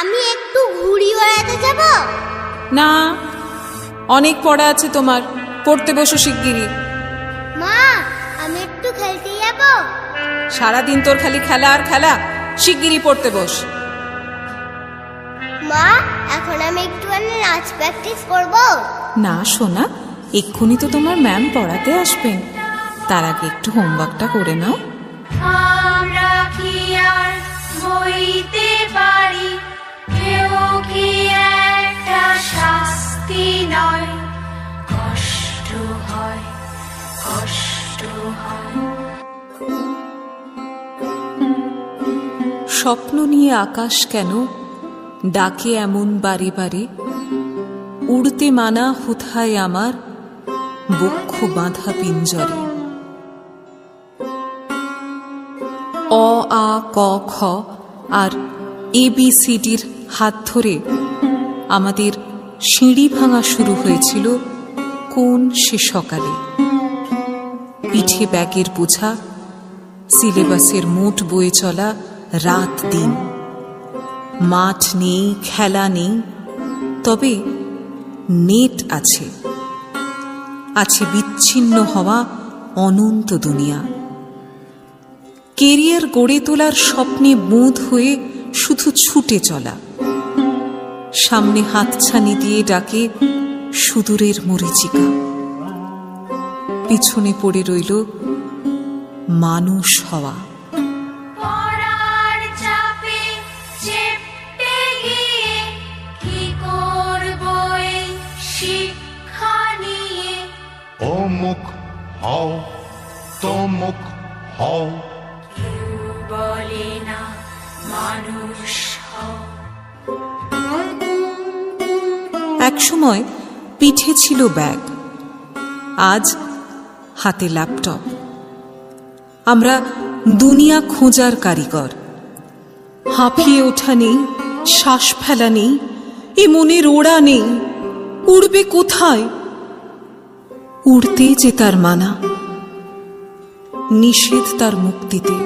আমি একটু ঘুড়ি ওড়াতে যাব। না, অনেক পড়া আছে তোমার, পড়তে বসো শিগগিরই। মা, আমি একটু খেলতে যাব। সারাদিন তোর খালি খেলা আর খেলা, শিগগিরই পড়তে বস। মা, এখন আমি একটুখানি নাচ প্র্যাকটিস করব। না সোনা, এক্ষুনি তো তোমার ম্যাম পড়াতে আসবেন, তার আগে একটু হোমওয়ার্কটা করে নাও। আমরা কি আর বইতে পারি, কেউ কি একটা শাস্তি নয়, কষ্ট হয়, কষ্ট হয়। স্বপ্ন নিয়ে আকাশ কেন ডাকে এমন বারে বারে, উড়তে মানা হুথায় আমার বক্ষ বাঁধা পিঞ্জরে। অ আ ক খ আর ABCDর হাত ধরে আমাদের সিঁড়ি ভাঙা শুরু হয়েছিল কোন সে সকালে। পিঠে ব্যাগের বোঝা, সিলেবাসের মোট বয়ে চলা রাত দিন। মাঠ নেই, খেলা নেই, তবে নেট আছে, আছে বিচ্ছিন্ন হওয়া অনন্ত দুনিয়া। কেরিয়ার গড়ে তোলার স্বপ্নে বোধ হয়ে শুধু ছুটে চলা। সামনে হাতছানি দিয়ে ডাকে সুদূরের মরীচিকা, পিছনে পড়ে রইল মানুষ হওয়া। অমুক হও, তমুক হও, কেউ বলে না মানুষ হও। একসময় পিঠে ছিল ব্যাগ, আজ হাতে ল্যাপটপ। আমরা দুনিয়া খোঁজার কারিগর। হাঁপিয়ে ওঠা নেই, শ্বাস ফেলা নেই, এ মনের ওড়া নেই, উড়বে কোথায়? উড়তে যে তার মানা, নিষেধ তার মুক্তিতে।